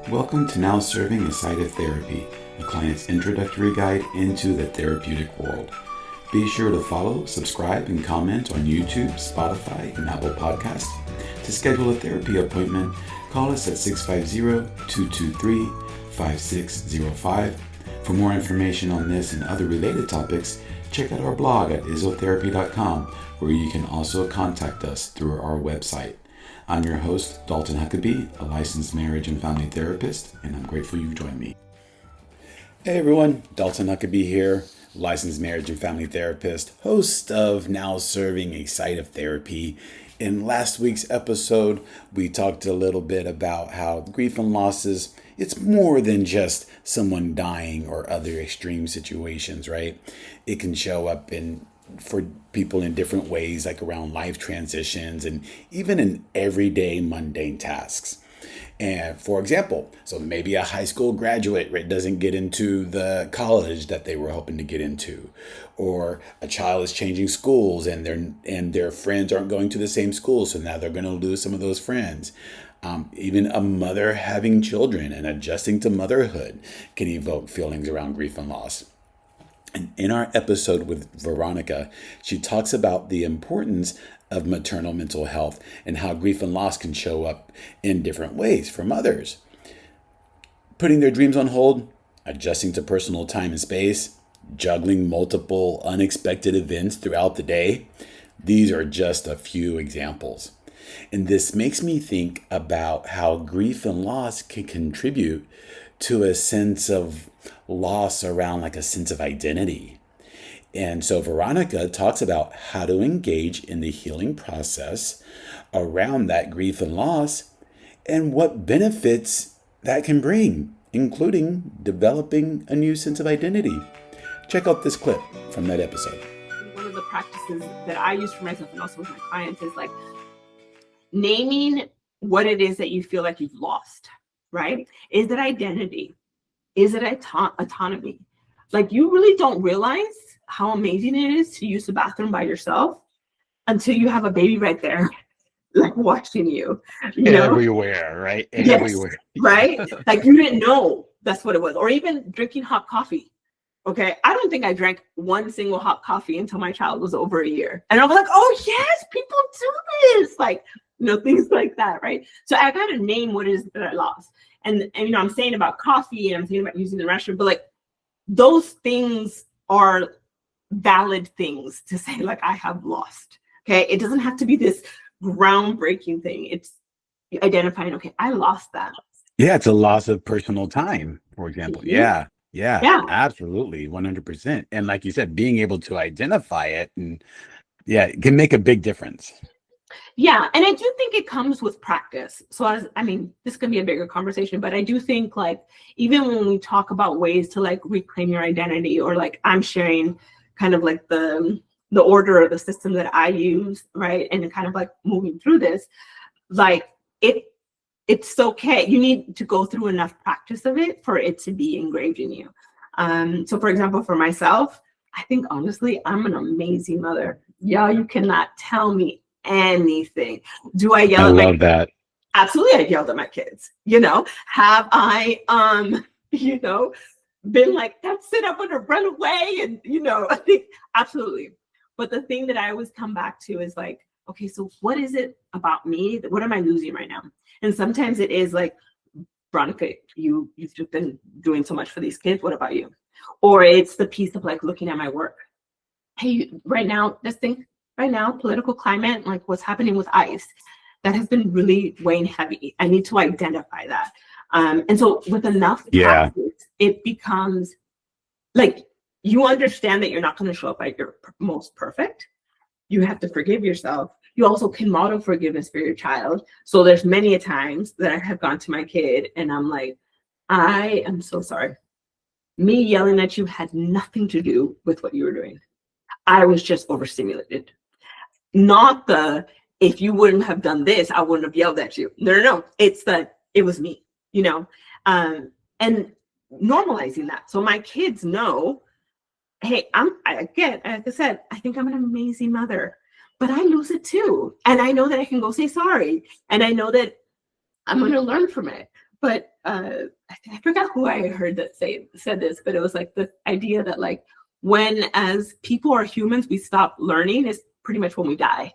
Welcome to Now Serving a Side of Therapy, a client's introductory guide into the therapeutic world. Be sure to follow, subscribe, and comment on YouTube, Spotify, and Apple Podcasts. To schedule a therapy appointment, call us at 650-223-5605. For more information on this and other related topics, check out our blog at isotherapy.com, where you can also contact us through our website. I'm your host, Dalton Huckaby, a licensed marriage and family therapist, and I'm grateful you joined me. Hey everyone, Dalton Huckaby here, licensed marriage and family therapist, host of Now Serving a Side of Therapy. In last week's episode, we talked a little bit about how grief and losses, it's more than just someone dying or other extreme situations, right? It can show up for people in different ways, like around life transitions and even in everyday mundane tasks. And for example, so maybe a high school graduate, right, doesn't get into the college that they were hoping to get into, or a child is changing schools and their friends aren't going to the same school, so now they're going to lose some of those friends. Even a mother having children and adjusting to motherhood can evoke feelings around grief and loss. And in our episode with Veronica, she talks about the importance of maternal mental health and how grief and loss can show up in different ways for mothers. Putting their dreams on hold, adjusting to personal time and space, juggling multiple unexpected events throughout the day. These are just a few examples. And this makes me think about how grief and loss can contribute to a sense of loss around like a sense of identity. And so Veronica talks about how to engage in the healing process around that grief and loss and what benefits that can bring, including developing a new sense of identity. Check out this clip from that episode. One of the practices that I use for myself and also with my clients is like naming what it is that you feel like you've lost, right? Is it identity? Is it autonomy? Like, you really don't realize how amazing it is to use the bathroom by yourself until you have a baby right there, like watching you know? Everywhere, right? Yes, Everywhere. right? Like, you didn't know that's what it was. Or even drinking hot coffee. Okay, I don't think I drank one single hot coffee until my child was over a year. And I was like, oh yes, people do this. Like, things like that, right? So I got to name what it is that I lost. And I'm saying about coffee and I'm saying about using the restroom, but like those things are valid things to say, like, I have lost. Okay, it doesn't have to be this groundbreaking thing. It's identifying, okay, I lost that. Yeah, it's a loss of personal time, for example. Mm-hmm. Yeah, absolutely, 100%. And like you said, being able to identify it and it can make a big difference. Yeah, and I do think it comes with practice. So this can be a bigger conversation, but I do think, like, even when we talk about ways to like reclaim your identity, or like I'm sharing kind of like the order or the system that I use, right? And kind of like moving through this, like it's okay. You need to go through enough practice of it for it to be engraved in you. So for example, for myself, I think honestly, I'm an amazing mother. Y'all, you cannot tell me anything. Do I yell I at my love that. Absolutely, I yelled at my kids. Have I been like, that's it, I'm gonna run away? And I think absolutely. But the thing that I always come back to is like, okay, so what is it about me? What am I losing right now? And sometimes it is like, Veronica, you've just been doing so much for these kids. What about you? Or it's the piece of like looking at my work. Hey, right now, political climate, like what's happening with ICE, that has been really weighing heavy. I need to identify that. And so with enough practice, it becomes like, you understand that you're not going to show up at your most perfect. You have to forgive yourself. You also can model forgiveness for your child. So there's many a times that I have gone to my kid and I'm like, I am so sorry. Me yelling at you had nothing to do with what you were doing. I was just overstimulated. Not if you wouldn't have done this, I wouldn't have yelled at you. No. It's that it was me, and normalizing that. So my kids know, hey, like I said, I think I'm an amazing mother, but I lose it too. And I know that I can go say sorry. And I know that I'm going to learn from it. But I forgot who I heard that said this, but it was like the idea that like when as people or humans we stop learning is pretty much when we die.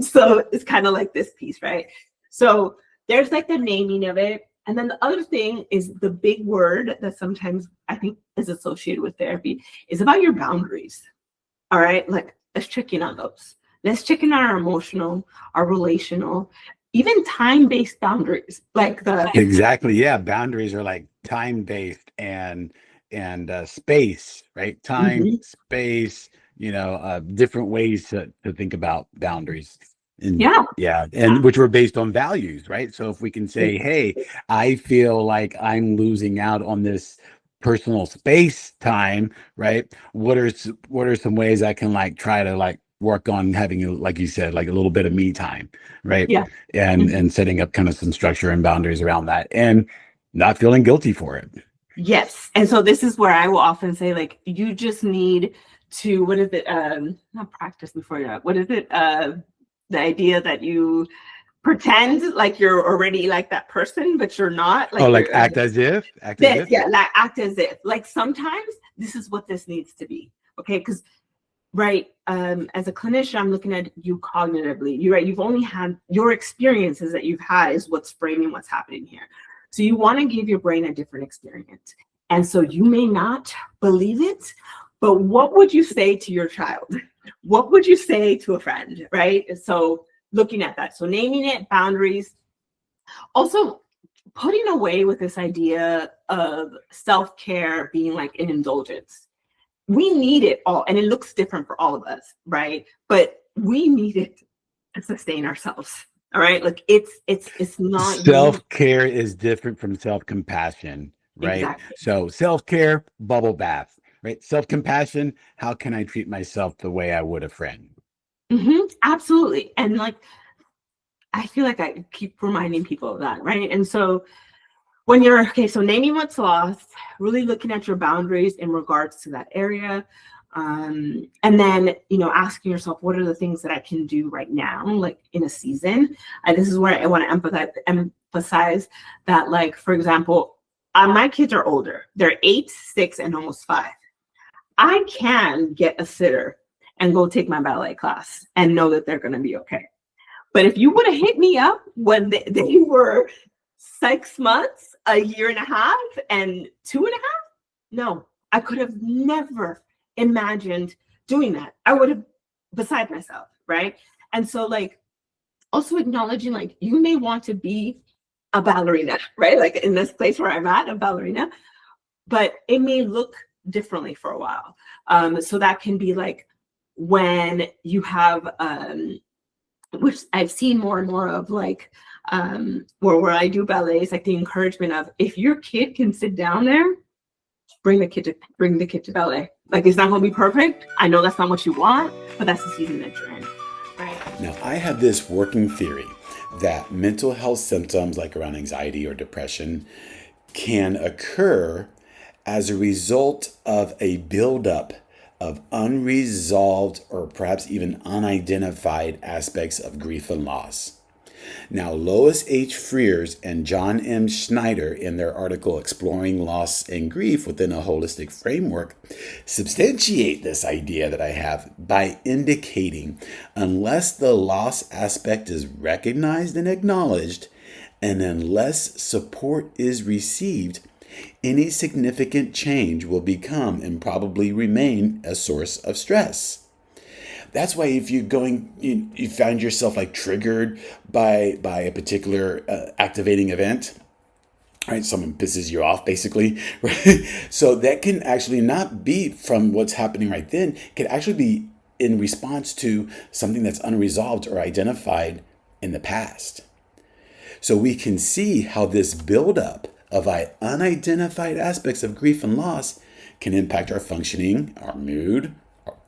So it's kind of like this piece, right? So there's like the naming of it. And then the other thing is the big word that sometimes I think is associated with therapy is about your boundaries. All right. Like let's check in on those. Let's check in on our emotional, our relational, even time-based boundaries. Like the Exactly. Yeah. Boundaries are like time based and space, right? Time, Mhm. space, different ways to think about boundaries. And Yeah. yeah, and which were based on values, right? So if we can say, hey, I feel like I'm losing out on this personal space time, right? What are some ways I can like try to like work on having, like you said, like a little bit of me time, right? Yeah. and Mhm. and setting up kind of some structure and boundaries around that and not feeling guilty for it. Yes. And so this is where I will often say, like, you just need to, what is it? Not practice before you, what is it? The idea that you pretend like you're already like that person, but you're not. Oh, Like like you're act as if. this, yeah, like act as if. Like sometimes this is what this needs to be. Okay. Because right, as a clinician, I'm looking at you cognitively. You're right, you've only had your experiences that you've had is what's framing what's happening here. So you want to give your brain a different experience. And so you may not believe it, but what would you say to your child? What would you say to a friend? Right. So looking at that. So naming it, boundaries, also putting away with this idea of self-care being like an indulgence. We need it all, and it looks different for all of us, right? But we need it to sustain ourselves. All right. Like it's not you. Self-care is different from self-compassion, right? Exactly. So self-care, bubble bath, right? Self-compassion, how can I treat myself the way I would a friend? Absolutely. And like I feel like I keep reminding people of that, right? And so when you're okay, so naming what's lost, really looking at your boundaries in regards to that area. And then, asking yourself, what are the things that I can do right now, like in a season? And this is where I want to emphasize that, like, for example, my kids are older. They're 8, 6, and almost 5. I can get a sitter and go take my ballet class and know that they're going to be okay. But if you would have hit me up when they were 6 months, a year and a half, and 2.5, no, I could have never imagined doing that. I would have beside myself, right? And so, like, also acknowledging, like, you may want to be a ballerina, right? Like in this place where I'm at, a ballerina, but it may look differently for a while. So that can be like when you have which I've seen more and more of, like where I do ballets, like the encouragement of if your kid can sit down there, bring the kid to ballet. Like it's not gonna be perfect. I know that's not what you want, but that's the season that you're in. Right. Now, I have this working theory that mental health symptoms like around anxiety or depression can occur as a result of a buildup of unresolved or perhaps even unidentified aspects of grief and loss. Now, Lois H. Frears and John M. Schneider, in their article Exploring Loss and Grief Within a Holistic Framework, substantiate this idea that I have by indicating unless the loss aspect is recognized and acknowledged, and unless support is received, any significant change will become and probably remain a source of stress. That's why if you're going, you find yourself like triggered by a particular activating event, right? Someone pisses you off, basically, right? So that can actually not be from what's happening right then. It can actually be in response to something that's unresolved or identified in the past. So we can see how this buildup of unidentified aspects of grief and loss can impact our functioning, our mood,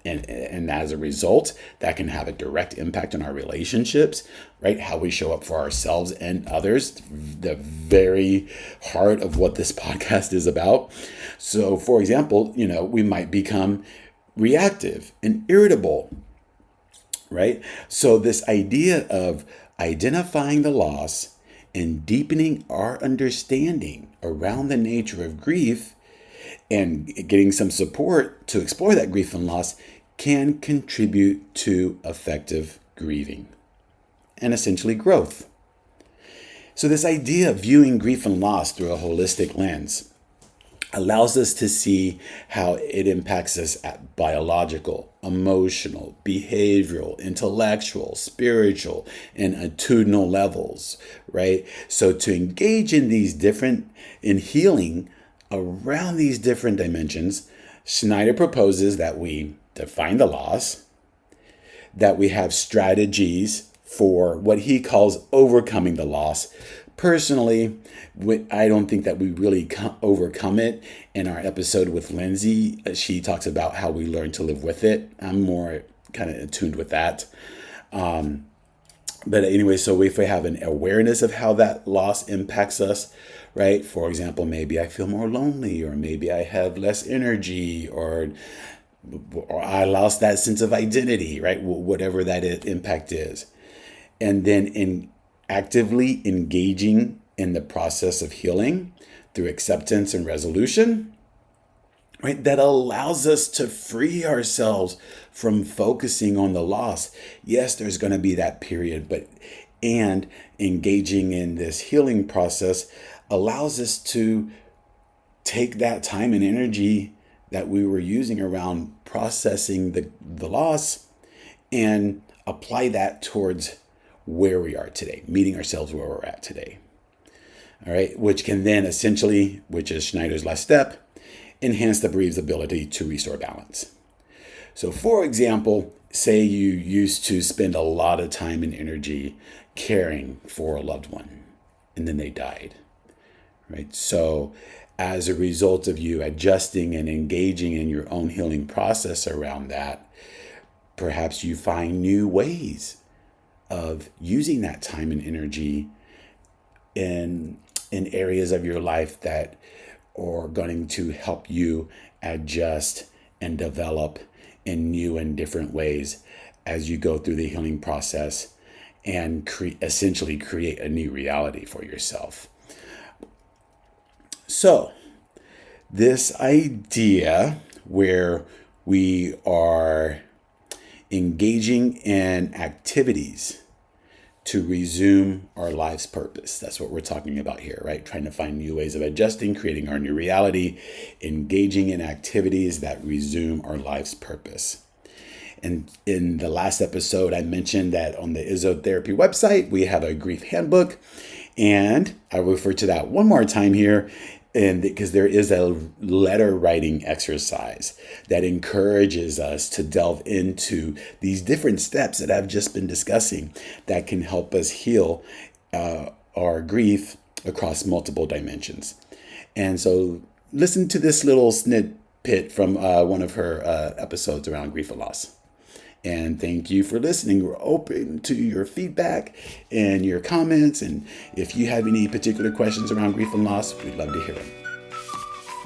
and as a result, that can have a direct impact on our relationships, right? How we show up for ourselves and others, the very heart of what this podcast is about. So, for example, we might become reactive and irritable, right? So, this idea of identifying the loss and deepening our understanding around the nature of grief and getting some support to explore that grief and loss can contribute to effective grieving and essentially growth. So this idea of viewing grief and loss through a holistic lens allows us to see how it impacts us at biological, emotional, behavioral, intellectual, spiritual, and attitudinal levels, right? So to engage in in healing around these different dimensions, Schneider proposes that we define the loss, that we have strategies for what he calls overcoming the loss. Personally, I don't think that we really overcome it. In our episode with Lindsay, she talks about how we learn to live with it. I'm more kind of attuned with that. But anyway, so if we have an awareness of how that loss impacts us, right? For example, maybe I feel more lonely, or maybe I have less energy, or I lost that sense of identity, right? Whatever that impact is. And then in actively engaging in the process of healing through acceptance and resolution, right? That allows us to free ourselves from focusing on the loss. Yes, there's going to be that period, and engaging in this healing process allows us to take that time and energy that we were using around processing the loss and apply that towards where we are today, meeting ourselves where we're at today. All right, which can then essentially, which is Schneider's last step, enhance the bereaved's ability to restore balance. So for example, say you used to spend a lot of time and energy caring for a loved one, and then they died, right? So as a result of you adjusting and engaging in your own healing process around that, perhaps you find new ways of using that time and energy in areas of your life that are going to help you adjust and develop in new and different ways as you go through the healing process and essentially create a new reality for yourself. So this idea where we are engaging in activities to resume our life's purpose. That's what we're talking about here, right? Trying to find new ways of adjusting, creating our new reality, engaging in activities that resume our life's purpose. And in the last episode, I mentioned that on the Isotherapy website, we have a grief handbook. And I refer to that one more time here, and because there is a letter writing exercise that encourages us to delve into these different steps that I've just been discussing that can help us heal our grief across multiple dimensions. And so listen to this little snippet from one of her episodes around grief and loss. And thank you for listening. We're open to your feedback and your comments. And if you have any particular questions around grief and loss, we'd love to hear them.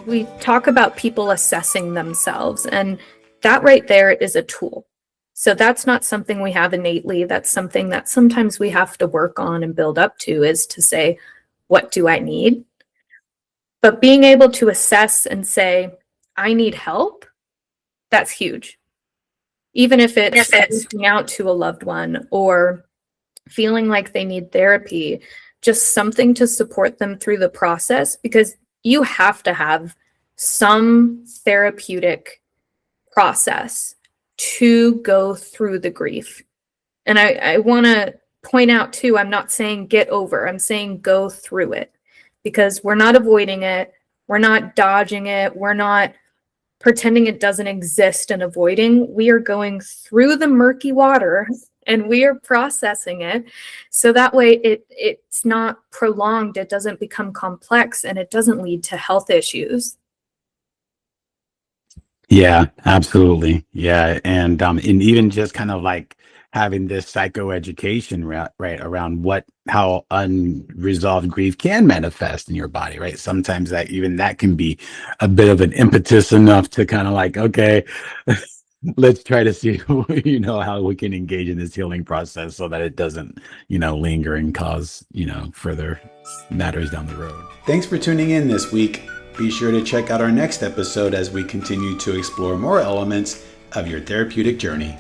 We talk about people assessing themselves, and that right there is a tool. So that's not something we have innately. That's something that sometimes we have to work on and build up to, is to say, what do I need? But being able to assess and say, I need help, that's huge. Even if it's reaching out to a loved one or feeling like they need therapy, just something to support them through the process, because you have to have some therapeutic process to go through the grief. And I want to point out too, I'm not saying get over, I'm saying go through it, because we're not avoiding it. We're not dodging it. We're not pretending it doesn't exist and avoiding. We are going through the murky water and we are processing it. So that way it's not prolonged. It doesn't become complex and it doesn't lead to health issues. Yeah, absolutely. Yeah. And even just kind of like having this psychoeducation, right, around how unresolved grief can manifest in your body, right? Sometimes that can be a bit of an impetus enough to kind of like, okay, let's try to see, how we can engage in this healing process so that it doesn't, linger and cause, further matters down the road. Thanks for tuning in this week. Be sure to check out our next episode as we continue to explore more elements of your therapeutic journey.